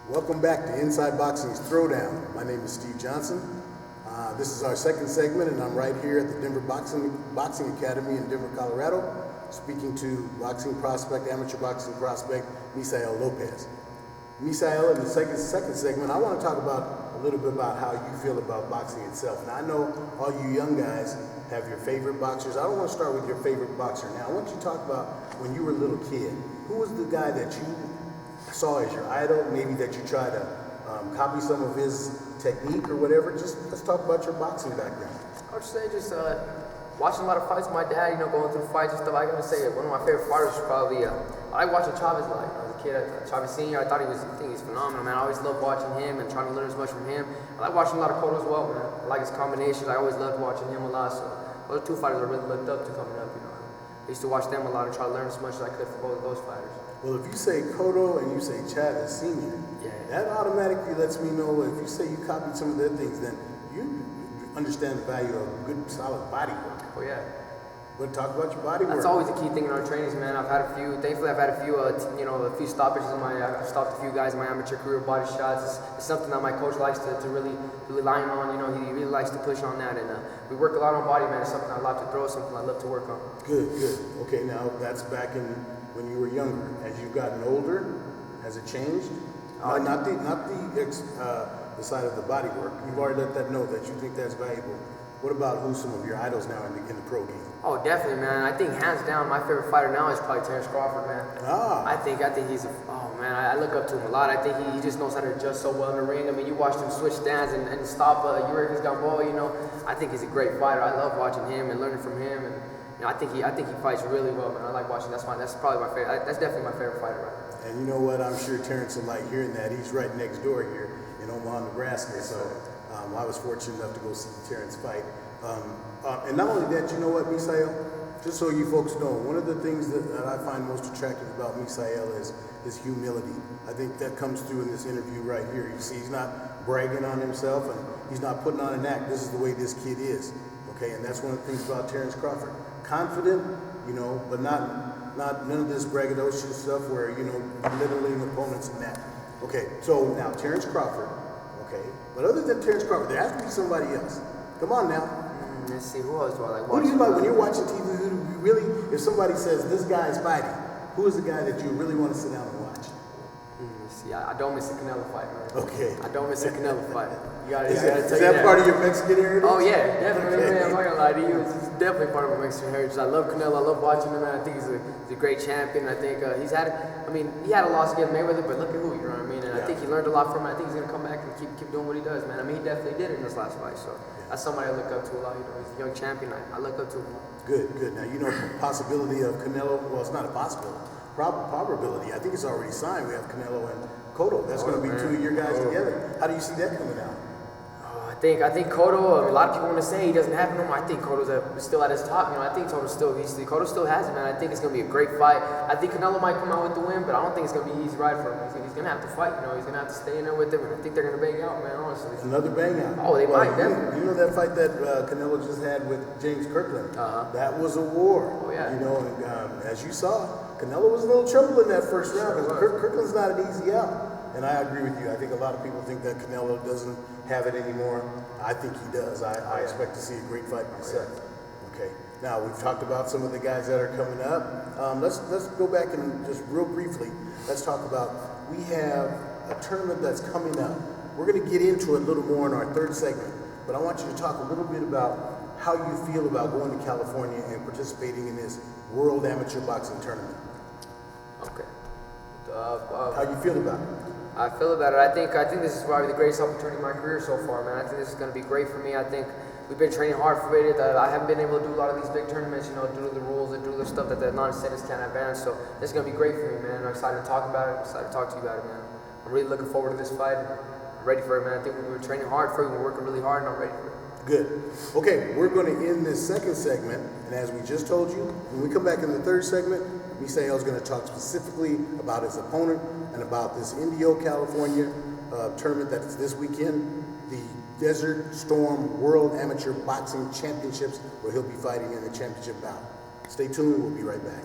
Welcome back to Inside Boxing's Throwdown. My name is Steve Johnson. This is our second segment, and I'm right here at the Denver Boxing Academy in Denver, Colorado, speaking to amateur boxing prospect, Misael Lopez. Misael, in the second segment, I want to talk about a little bit about how you feel about boxing itself. Now, I know all you young guys have your favorite boxers. I don't want to start with your favorite boxer. Now, I want you to talk about when you were a little kid. Who was the guy that you saw as your idol, maybe that you try to copy some of his technique or whatever? Just let's talk about your boxing background. I would say just watching a lot of fights with my dad, going through fights and stuff. I gotta say one of my favorite fighters was probably I like watching Chavez a lot. As a kid, Chavez Senior, I think he's phenomenal, man. I always loved watching him and trying to learn as much from him. I like watching a lot of Cotto as well, man. I like his combinations. I always loved watching him a lot. So those are two fighters I really looked up to coming up. I used to watch them a lot and try to learn as much as I could from both of those fighters. Well, if you say Cotto and you say Chavez Senior, that automatically lets me know if you say you copied some of their things, then you understand the value of good, solid body work. Oh yeah. But talk about your body work. That's always the key thing in our trainings, man. Thankfully I've had a few stoppages I've stopped a few guys in my amateur career, body shots. It's something that my coach likes to really line on. He really likes to push on that, and we work a lot on body, man. It's something I love to throw, something I love to work on. Good. Okay, now that's back in when you were younger. As you've gotten older, has it changed? Not the side of the body work. You've already let that know that you think that's valuable. What about who's some of your idols now in the pro game? Oh, definitely, man. I think hands down, my favorite fighter now is probably Terrence Crawford, man. I think he's I look up to him a lot. I think he just knows how to adjust so well in the ring. I mean, you watched him switch stands and stop Urias Gamboa. I think he's a great fighter. I love watching him and learning from him, and I think he fights really well, man. I like watching. That's probably my favorite. That's definitely my favorite fighter right now. And you know what? I'm sure Terrence will like hearing that. He's right next door here in Omaha, Nebraska. So I was fortunate enough to go see Terrence fight. And not only that, you know what, Misael? Just so you folks know, one of the things that I find most attractive about Misael is his humility. I think that comes through in this interview right here. You see, he's not bragging on himself, and he's not putting on an act. This is the way this kid is. Okay, and that's one of the things about Terrence Crawford. Confident, but not none of this braggadocious stuff where, belittling opponents and that. Okay, so now Terrence Crawford, okay, but other than Terrence Crawford, there has to be somebody else. Come on now. Let's see, who else do I like watching? Who do you like when you're watching TV? If somebody says this guy is fighting, who is the guy that you really want to sit down and watch? Let's see, I don't miss a Canelo fight, man. Okay. I don't miss a Canelo fight. Is that part of your Mexican heritage? Oh yeah, definitely, man. I'm not gonna lie to you. It's definitely part of my Mexican heritage. I love Canelo. I love watching him, man. I think he's a great he had a loss against Mayweather, but look at who, you know what I mean? And I think he learned a lot from it. I think he's gonna come back and keep doing what he does, man. I mean, he definitely did it in this last fight, so that's somebody I look up to a lot. He's a young champion. I look up to him. Good. Now, possibility of Canelo, well, it's not a possibility. Probability. I think it's already signed. We have Canelo and Cotto. That's going to be two of your guys together. How do you see that coming out? I think Cotto, a lot of people want to say he doesn't have it no more. I think Cotto's still at his top. I think Cotto still has it, man. I think it's going to be a great fight. I think Canelo might come out with the win, but I don't think it's going to be an easy ride for him. He's going to have to fight, He's going to have to stay in there with him, and I think they're going to bang out, man, honestly. Another bang out. Oh, they might, definitely. You know that fight that Canelo just had with James Kirkland? That was a war. Oh, yeah. And as you saw, Canelo was a little trouble in that first round because Kirkland's not an easy out. And I agree with you. I think a lot of people think that Canelo doesn't have it anymore. I think he does. I expect to see a great fight myself. Okay. Now, we've talked about some of the guys that are coming up. Let's go back and just real briefly, let's talk about, we have a tournament that's coming up. We're going to get into it a little more in our third segment, but I want you to talk a little bit about how you feel about going to California and participating in this World Amateur Boxing Tournament. Okay. How you feel about it? I feel about it. I think this is probably the greatest opportunity in my career so far, man. I think this is going to be great for me. I think we've been training hard for it. I haven't been able to do a lot of these big tournaments, due to the rules and due to the stuff that the non-status can't advance. So this is going to be great for me, man. I'm excited to talk about it. I'm excited to talk to you about it, man. I'm really looking forward to this fight. I'm ready for it, man. I think we've been training hard for it. We're working really hard, and I'm ready for it. Good. Okay, we're going to end this second segment, and as we just told you, when we come back in the third segment, Misael's going to talk specifically about his opponent and about this Indio, California tournament that's this weekend, the Desert Storm World Amateur Boxing Championships, where he'll be fighting in the championship bout. Stay tuned. We'll be right back.